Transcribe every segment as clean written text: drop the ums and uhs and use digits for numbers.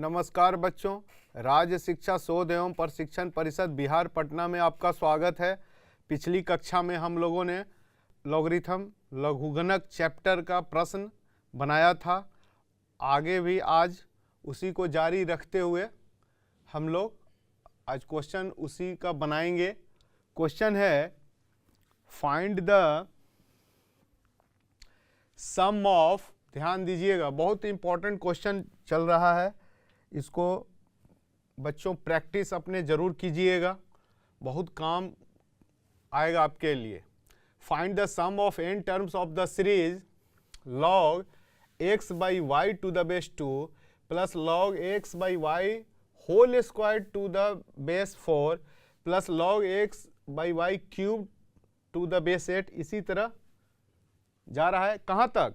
नमस्कार बच्चों, राज्य शिक्षा शोध एवं प्रशिक्षण परिषद बिहार पटना में आपका स्वागत है। पिछली कक्षा में हम लोगों ने लॉगरिथम लघुगणक चैप्टर का प्रश्न बनाया था। आगे भी आज उसी को जारी रखते हुए हम लोग आज क्वेश्चन उसी का बनाएंगे। क्वेश्चन है फाइंड द सम ऑफ, ध्यान दीजिएगा, बहुत इंपॉर्टेंट क्वेश्चन चल रहा है, इसको बच्चों प्रैक्टिस अपने ज़रूर कीजिएगा, बहुत काम आएगा आपके लिए। Find the sum of n terms of the series log x by y to the base 2 plus log x by y whole square to the base 4 plus log x by y cube to the base 8। इसी तरह जा रहा है कहाँ तक?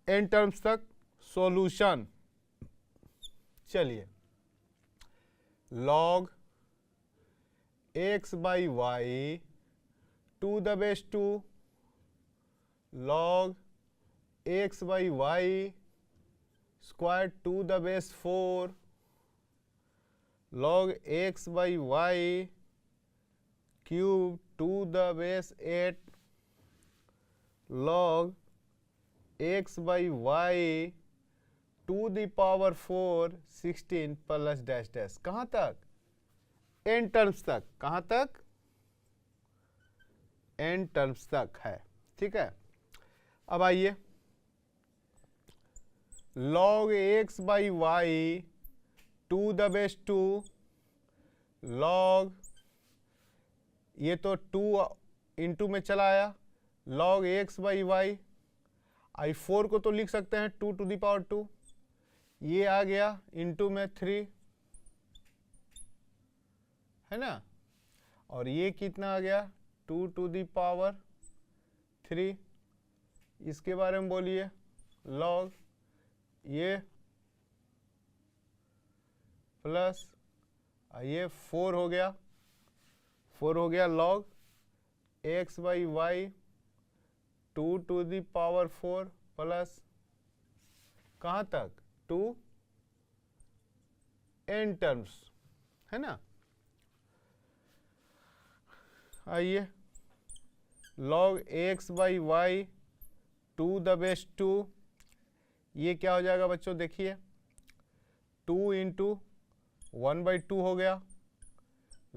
n terms तक। Solution, चलिए, log x by y to the base 2 log x by y square to the base 4 log x by y cube to the base 8 log x by y to the power 4 16 plus dash dash. कहाँ तक? n terms तक। कहाँ तक? n terms तक है, ठीक है। अब आइए, log x by y to the base 2 log, ये तो 2 इंटू में चला आया, log x बाई वाई, आई 4 को तो लिख सकते हैं 2 टू द पावर 2, ये आ गया इंटू में 3, है ना, और ये कितना आ गया 2 टू द पावर 3। इसके बारे में बोलिए, log ये प्लस ये 4 हो गया, 4 हो गया log x by y 2 to the power 4 plus कहाँ तक 2 n टर्म्स, है ना। आइए, log x by y to the base 2, ये क्या हो जाएगा बच्चों? देखिए 2 इंटू 1 बाई 2 हो गया,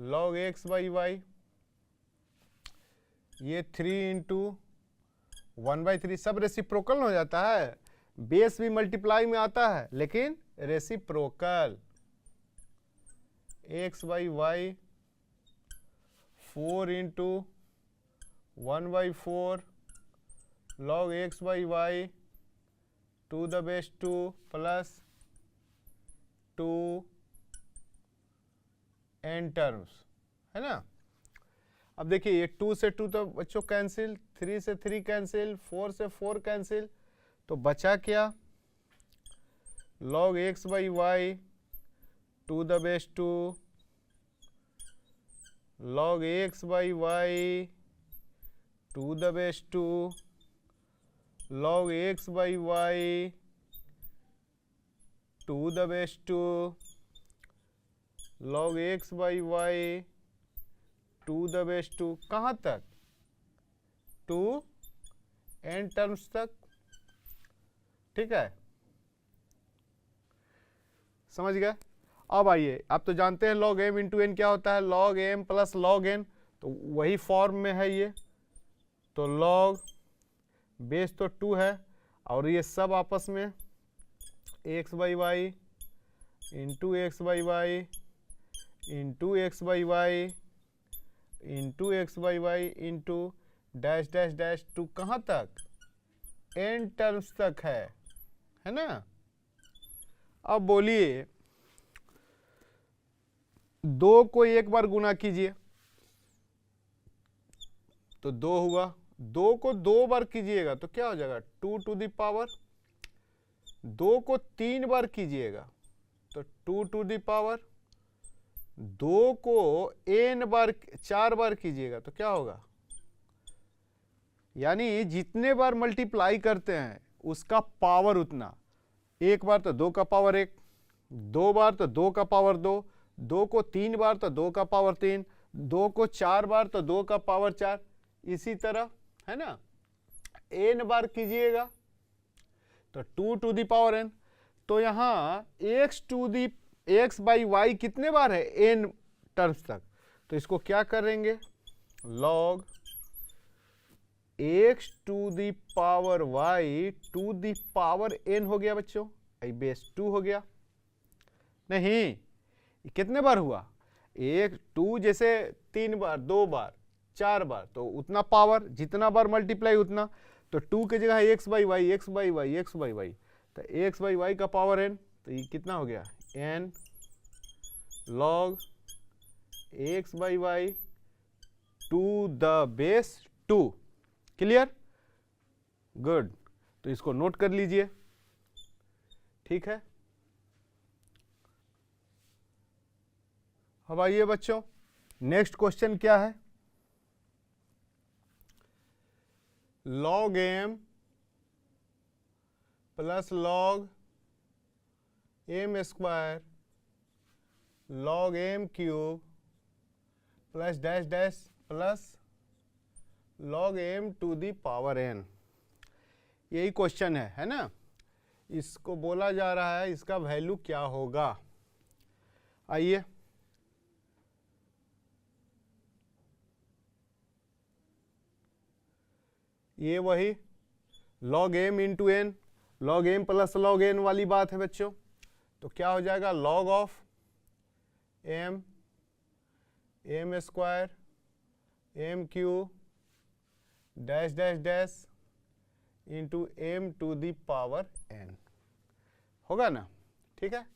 log x बाई वाई, ये 3 इंटू 1 बाई 3, सब रेसिप्रोकल हो जाता है, बेस भी मल्टीप्लाई में आता है लेकिन reciprocal. x by y 4 into 1 by 4 log x by y to the base 2 plus 2 n terms, है ना। अब देखिए, ये 2 से 2 तो बच्चों कैंसिल, 3 से 3 कैंसिल, 4 से 4 कैंसिल, तो बचा क्या? log x by y to the base 2 log x by y to the base 2 log x by y to the base 2 log x by y to the base 2, कहाँ तक? 2 n terms तक, ठीक है, समझ गए। अब आइए, आप तो जानते हैं log m इंटू n क्या होता है, log m plus log n, तो वही फॉर्म में है ये, तो log बेस तो 2 है और ये सब आपस में x by y into x by y into x by y into x by y into dash dash dash to कहाँ तक? n टर्म्स तक है ना। अब बोलिए, 2 को एक बार गुना कीजिए तो 2 हुआ, 2 को 2 बार कीजिएगा तो क्या हो जाएगा? 2 टू द पावर, 2 को 3 बार कीजिएगा तो 2 टू द पावर, 2 को n बार 4 बार कीजिएगा तो क्या होगा? यानी जितने बार मल्टीप्लाई करते हैं उसका पावर उतना, एक बार तो 2 का पावर 1, 2 बार तो 2 का पावर 2, 2 को 3 बार तो 2 का पावर 3, 2 को 4 बार तो 2 का पावर 4, इसी तरह, है ना, n बार कीजिएगा तो 2 टू दी पावर n। तो यहाँ x बाई वाई कितने बार है, n टर्म्स तक, तो इसको क्या करेंगे, log x to the power y to the power n हो गया बच्चों, आई बेस 2 हो गया। नहीं, कितने बार हुआ, 1 2 जैसे 3 बार 2 बार 4 बार तो उतना पावर, जितना बार मल्टीप्लाई उतना, तो 2 की जगह x by y x by y x by y, तो x बाई वाई का पावर n, तो ये कितना हो गया, n log x by y to the base 2। Clear, good, तो इसको नोट कर लीजिए, ठीक है। अब आइए बच्चों, नेक्स्ट क्वेश्चन क्या है, log m plus log m square log m cube plus dash dash plus log m to the power n, यही क्वेश्चन है ना। इसको बोला जा रहा है इसका वैल्यू क्या होगा। आइए, ये वही log m into n, log m plus log n वाली बात है बच्चों। तो क्या हो जाएगा, log of m square m cube dash dash dash into m to the power n होगा ना, ठीक है।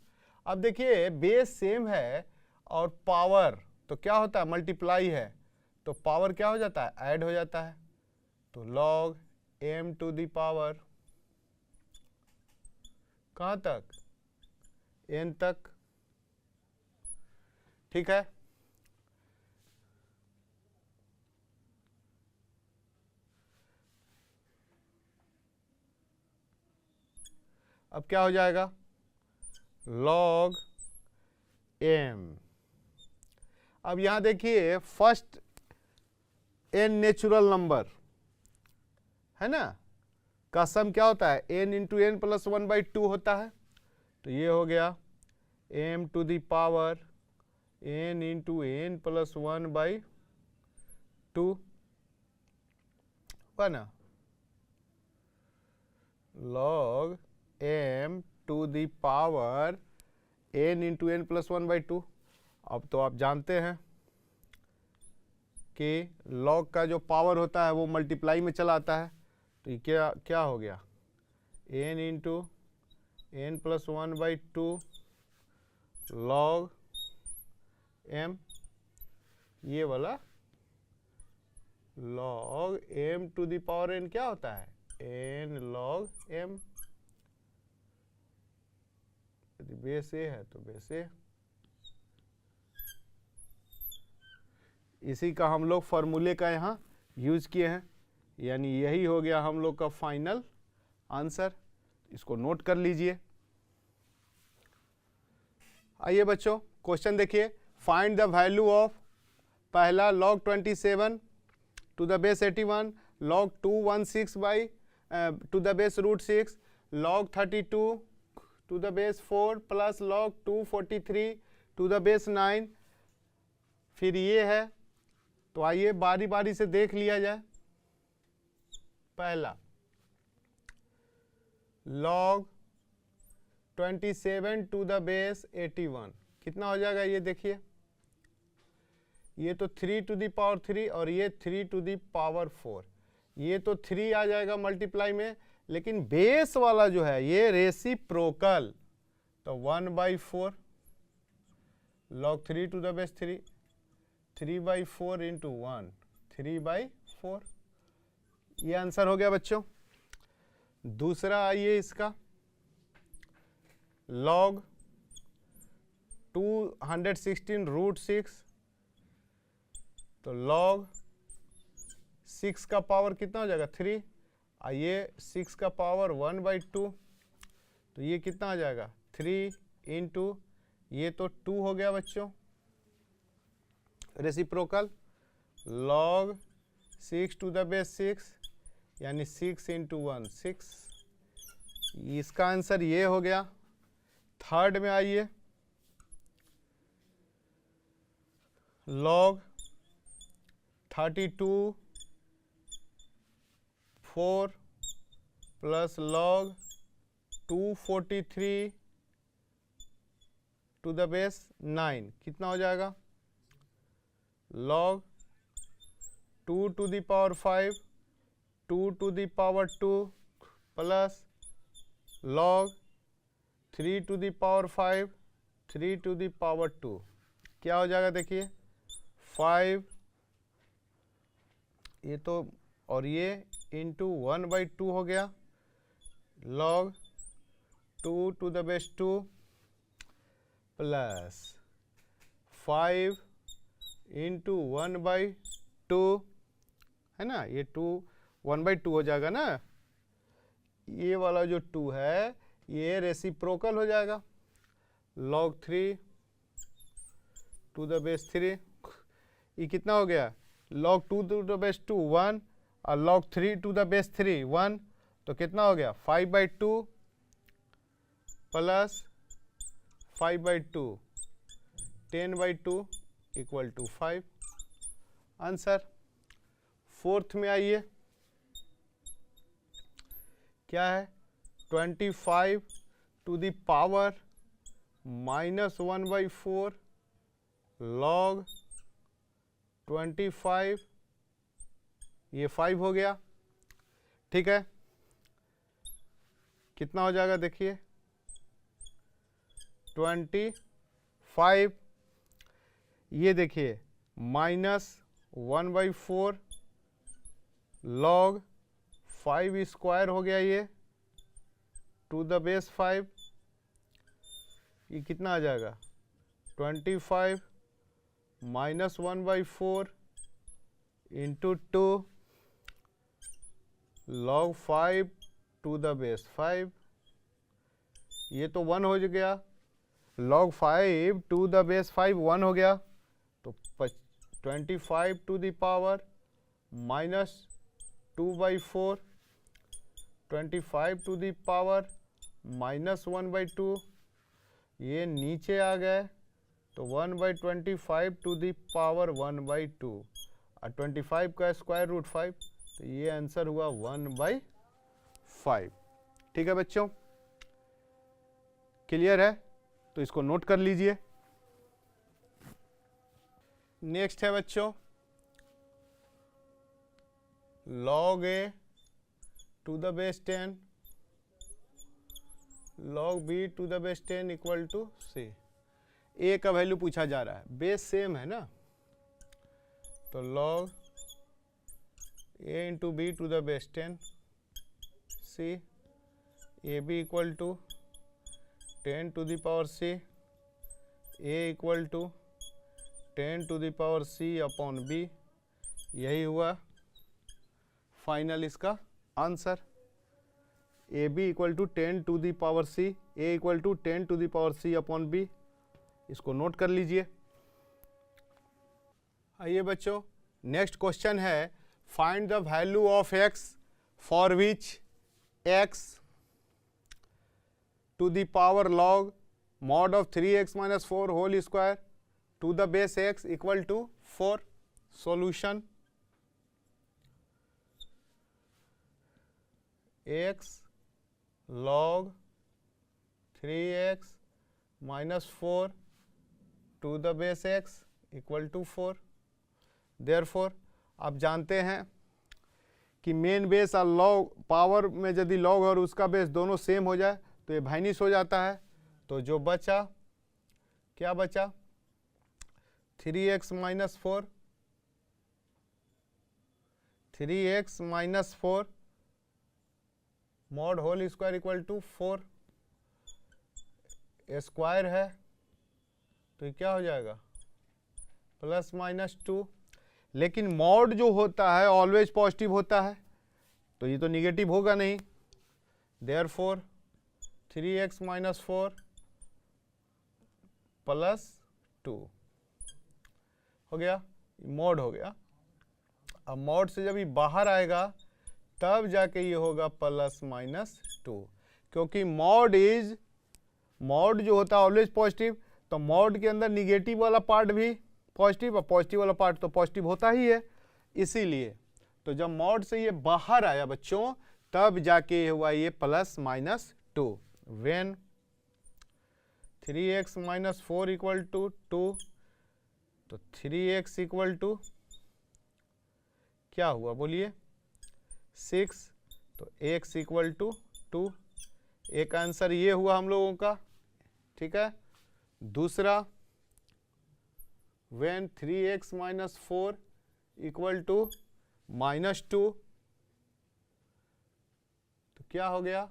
अब देखिए बेस सेम है और पावर तो क्या होता है, मल्टीप्लाई है, तो पावर क्या हो जाता है, ऐड हो जाता है। तो log m to the power कहाँ तक, n तक, ठीक है। अब क्या हो जाएगा, log m, अब यहां देखिए फर्स्ट n नेचुरल नंबर है ना, का सम क्या होता है, n इंटू एन प्लस 1/2 होता है। तो ये हो गया m to the power n into n plus 1/2 होगा ना, log m to the power n into n plus 1/2। अब तो आप जानते हैं कि log का जो पावर होता है वो मल्टीप्लाई में चला आता है। तो ये क्या क्या हो गया, n into n plus 1/2 log m, ये वाला log m to the power n क्या होता है, n log m, यदि बेस ए है तो बेस ए। इसी का हम लोग फॉर्मूले का यहाँ यूज किए हैं, यानी यही हो गया हम लोग का फाइनल आंसर। इसको नोट कर लीजिए। आइए बच्चों क्वेश्चन देखिए, फाइंड द वैल्यू ऑफ, पहला log 27 to the base 81, log 216 by to the base √6, log 32 to the base 4 plus log 243 to the base 9, फिर ये है। तो आइए बारी बारी से देख लिया जाए। पहला log 27 टू द बेस 81 कितना हो जाएगा, ये देखिए, ये तो 3 टू दी पावर 3 और ये 3 टू दी पावर 4, ये तो 3 आ जाएगा मल्टीप्लाई में, लेकिन बेस वाला जो है ये रेसिप्रोकल, तो 1/4 log 3 टू द बेस 3, 3/4 इंटू 1, 3/4, ये आंसर हो गया बच्चों। दूसरा आइए इसका, log 216 √6, तो log 6 का पावर कितना हो जाएगा 3, आइए 6 का पावर 1/2, तो ये कितना आ जाएगा 3 इंटू ये तो 2 हो गया बच्चों, reciprocal log 6 to the base 6 यानी 6 इंटू 1 6। इसका आंसर ये हो गया। थर्ड में आइए, log 32 4 plus log 243 to the base 9 कितना हो जाएगा, log 2 to the power 5 2 to the power 2 plus log 3 to the power 5 3 to the power 2 क्या हो जाएगा, देखिए 5 ये तो और ये इंटू 1/2 हो गया, log 2 to the base 2 plus 5 into 1/2 है ना, ये 2 1/2 हो जाएगा ना, ये वाला जो 2 है ये रेसिप्रोकल हो जाएगा, log 3 टू द बेस 3 ये कितना हो गया, log 2 टू द बेस 2 1 और log 3 टू द बेस 3 1 तो कितना हो गया 5/2 plus 5/2 10/2 equal to 5 answer. Fourth में आइए, क्या है 25 टू द पावर -1/4 log 25 ये 5 हो गया, ठीक है, कितना हो जाएगा देखिए 25 ये देखिए -1/4 log 5 स्क्वायर हो गया, ये टू द बेस 5 ये कितना आ जाएगा 25 -1/4 into 2 log 5 to the base 5 ये तो 1 हो गया, log 5 टू द बेस 5 1 हो गया, तो 25 to the power -2/4 25 to the power -1/2 ये नीचे आ गए, तो 1/25 टू द पावर 1/2 और 25 का स्क्वायर रूट 5 तो ये आंसर हुआ 1/5। ठीक है बच्चों, क्लियर है, तो इसको नोट कर लीजिए। नेक्स्ट है बच्चों log a to the base 10 log b to the base 10 equal to c। a का वैल्यू पूछा जा रहा है, बेस सेम है ना, तो log a into b to the base 10 c a b equal to 10 to the power c a equal to 10 to the power c upon b, यही हुआ फाइनल इसका answer. A b equal to 10 to the power c, a equal to 10 to the power c upon b, इसको note कर लीजिए। आइए बच्चों, next question है find the value of x for which x to the power log mod of 3x minus 4 whole square to the base x equal to 4। Solution x log 3x minus 4 to the base x equal to 4। Therefore आप जानते हैं कि main base और log power में यदि log और उसका base दोनों सेम हो जाए तो ये वाइनिश हो जाता है, तो जो बचा क्या बचा 3x minus 4 3x minus 4 mod whole square equal to 4 square है, तो ये क्या हो जाएगा प्लस माइनस 2। लेकिन मॉड जो होता है ऑलवेज पॉजिटिव होता है, तो ये तो निगेटिव होगा नहीं। देयरफॉर 3x माइनस 4 +2 हो गया, मॉड हो गया। अब मॉड से जब ये बाहर आएगा तब जाके ये होगा +-2, क्योंकि मॉड जो होता है ऑलवेज पॉजिटिव, तो मॉड के अंदर निगेटिव वाला पार्ट भी पॉजिटिव और पॉजिटिव वाला पार्ट तो पॉजिटिव होता ही है। इसीलिए तो जब मॉड से ये बाहर आया बच्चों तब जाके हुआ ये +-2। व्हेन 3x - 4 = 2, तो 3x = क्या हुआ बोलिए 6, तो x = 2। एक आंसर ये हुआ हम लोगों का, ठीक है। दूसरा when 3x - 4 = -2, तो क्या हो गया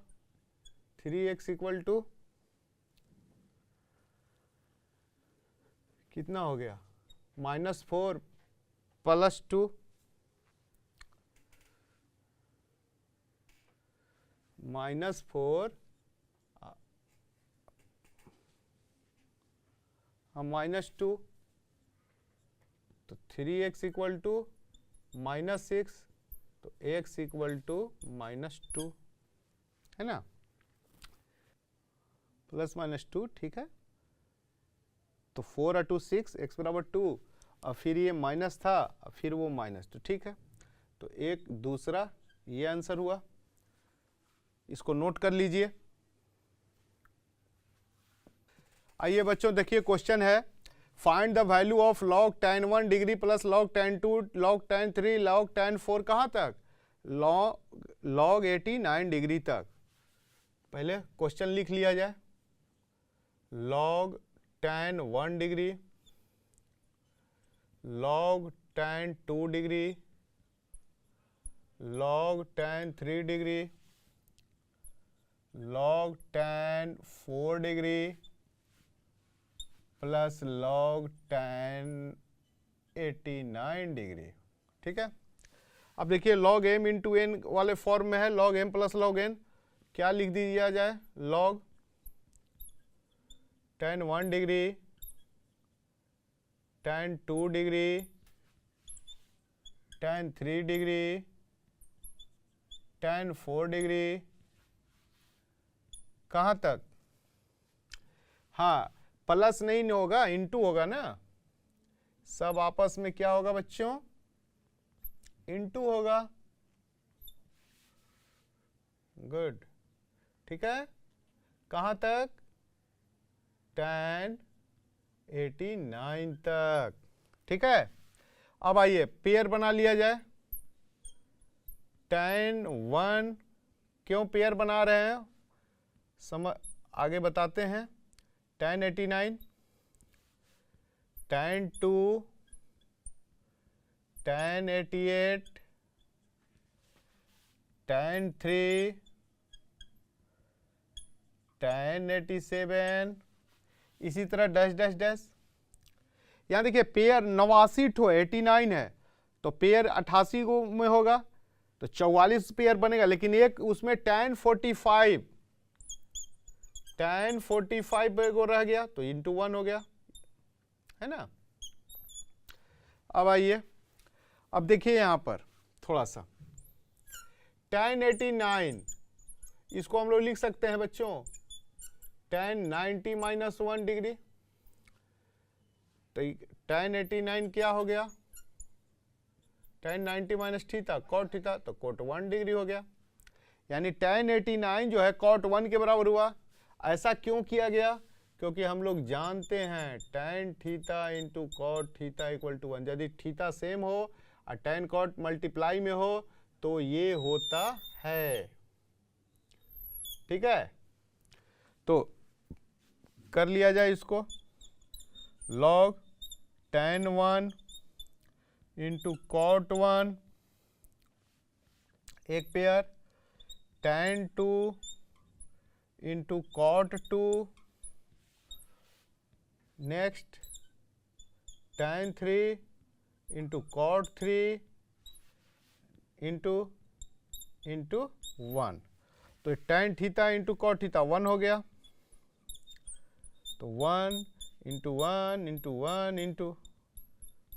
3x = कितना हो गया -4 + 2, -4 -2, तो 3x = -6, तो x = -2 है ना, +-2, ठीक है। तो 4 और 2 6, x = 2, और फिर ये माइनस था और फिर वो -2, ठीक है। तो एक दूसरा ये आंसर हुआ, इसको नोट कर लीजिए। आइए बच्चों देखिए क्वेश्चन है, find the value of log tan 1 degree plus log tan 2, log tan 3, log tan 4 कहाँ तक, log 89 डिग्री तक। पहले क्वेश्चन लिख लिया जाए, log tan 1 degree, log tan 2 degree, log tan 3 degree, log tan 4 degree plus log tan 89 degree, ठीक है। अब देखिए log m × n वाले फॉर्म में है, log m + log n, क्या लिख दिया जाए, log tan 1 degree, tan 2 degree, tan 3 degree, tan 4 degree, कहाँ तक, हाँ प्लस नहीं होगा, इंटू होगा ना, सब आपस में क्या होगा बच्चों, इंटू होगा, गुड, ठीक है। कहाँ तक, tan 89 तक, ठीक है। अब आइए पेयर बना लिया जाए, tan 1 क्यों पेयर बना रहे हैं, समझ आगे बताते हैं। tan 89, tan 2, tan 88, tan 3, tan 87, इसी तरह डैश डैश डैश। यहाँ देखिए पेयर 89 ठो 89 है, तो पेयर 88 को में होगा तो 44 पेयर बनेगा, लेकिन एक उसमें tan 45 को रह गया तो इंटू 1 हो गया, है ना। अब आइए, अब देखिए यहां पर थोड़ा सा tan 89, इसको हम लोग लिख सकते हैं बच्चों tan 90 - 1 डिग्री, तो tan 89 क्या हो गया, tan 90 - थीटा cot थीटा, तो cot 1 डिग्री हो गया। यानी tan 89 जो है cot 1 के बराबर हुआ। ऐसा क्यों किया गया, क्योंकि हम लोग जानते हैं tan थीटा × cot थीटा = 1। यदि थीटा सेम हो और tan cot मल्टीप्लाई में हो तो ये होता है, ठीक है। तो कर लिया जाए इसको, log tan 1 × cot 1 एक pair, tan 2 × cot 2, next tan 3 × cot 3 into 1, तो tan थीटा × cot थीटा 1 हो गया, तो 1 into one into one into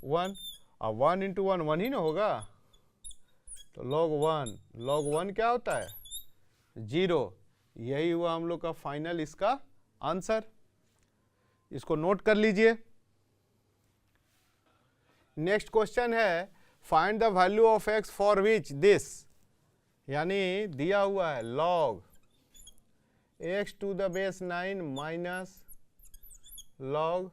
one, अब 1 इंटू 1 1 ही ना होगा, तो log 1 क्या होता है 0। यही हुआ हम लोग का फाइनल इसका आंसर। इसको नोट कर लीजिए। नेक्स्ट क्वेश्चन है find the value of x for which this, यानी दिया हुआ है log x to the base 9 minus log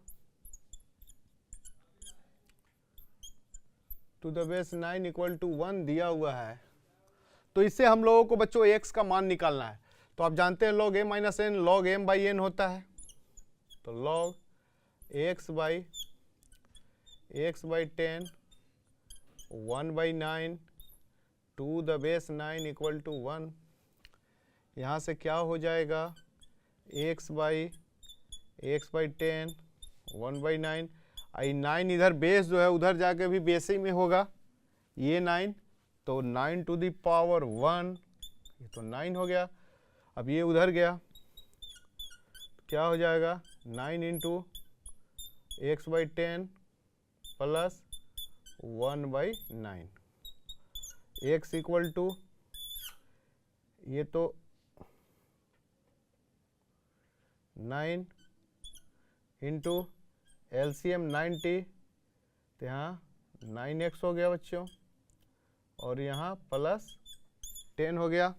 to the base 9 equal to 1 दिया हुआ है। तो इससे हम लोगों को बच्चों x का मान निकालना है। तो आप जानते हैं log a minus n log m by n होता है। तो log x by 10 1 by 9 to the base 9 equal to 1। यहाँ से क्या हो जाएगा x बाई 10 1 बाई 9, आई 9 इधर बेस जो है उधर जाके भी बेस ही में होगा, ये 9, तो 9 टू द पावर 1, ये तो 9 हो गया। अब ये उधर गया, क्या हो जाएगा 9 into x by 10 plus 1 by 9, x equal to ये तो 9 इंटू एलसीएम 90, तो यहाँ 9x हो गया बच्चों, और यहाँ प्लस 10 हो गया।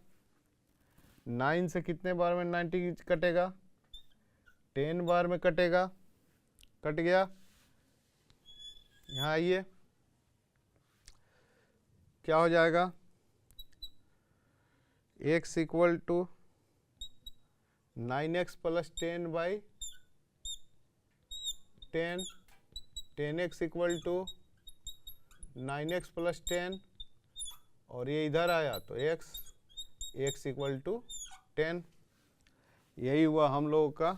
9 से कितने बार में 90 कटेगा 10 बार में कटेगा, कट गया। यहाँ आइए क्या हो जाएगा x equal to 9x plus 10 by 10, 10x equal to 9x plus 10, और ये इधर आया तो x इक्वल टू 10। यही हुआ हम लोगों का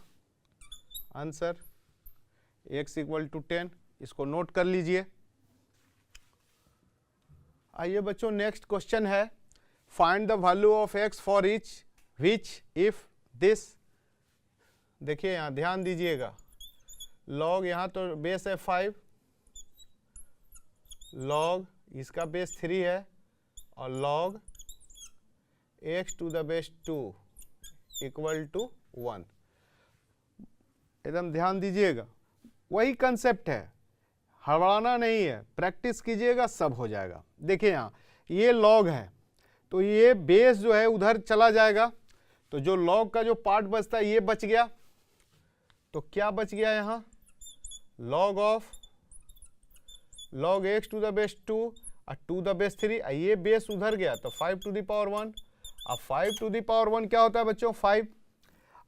आंसर, x इक्वल टू 10। इसको नोट कर लीजिए। आइए बच्चों नेक्स्ट क्वेश्चन है find the value of x for each which if this. देखिए यहाँ ध्यान दीजिएगा, log यहाँ तो बेस है 5, log इसका बेस 3 है, और log x to the base 2 equal to 1। एकदम ध्यान दीजिएगा, वही कंसेप्ट है, हड़बड़ाना नहीं है, प्रैक्टिस कीजिएगा सब हो जाएगा। देखिए यहाँ ये log है, तो ये बेस जो है उधर चला जाएगा, तो जो log का जो पार्ट बचता है ये बच गया। तो क्या बच गया यहाँ log of log x to the base 2 और टू द बेस 3, ये बेस उधर गया तो 5 टू द पावर 1। अब 5 टू द पावर 1 क्या होता है बच्चों 5।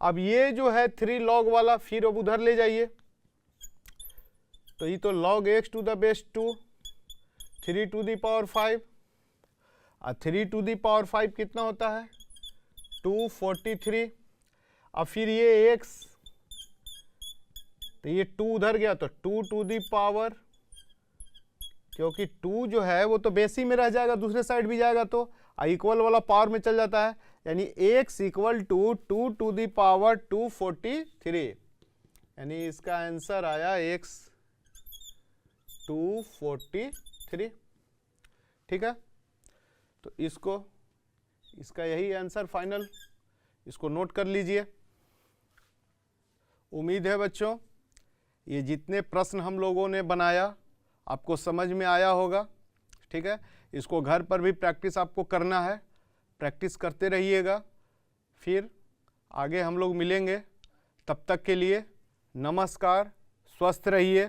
अब ये जो है 3 log वाला फिर अब उधर ले जाइए, तो ये तो log x to the base 2 3 to the power 5, और 3 टू द पावर 5 कितना होता है 243। अब फिर ये x, तो ये 2 उधर गया तो 2 टू दी पावर, क्योंकि 2 जो है वो तो बेस ही में रह जाएगा, दूसरे साइड भी जाएगा तो इक्वल वाला पावर में चल जाता है, यानी x equal to 2 to the power 243, यानी इसका आंसर आया x 243। ठीक है, तो इसका यही आंसर फाइनल, इसको नोट कर लीजिए। उम्मीद है बच्चों ये जितने प्रश्न हम लोगों ने बनाया आपको समझ में आया होगा। ठीक है, इसको घर पर भी प्रैक्टिस आपको करना है, प्रैक्टिस करते रहिएगा। फिर आगे हम लोग मिलेंगे, तब तक के लिए नमस्कार, स्वस्थ रहिए।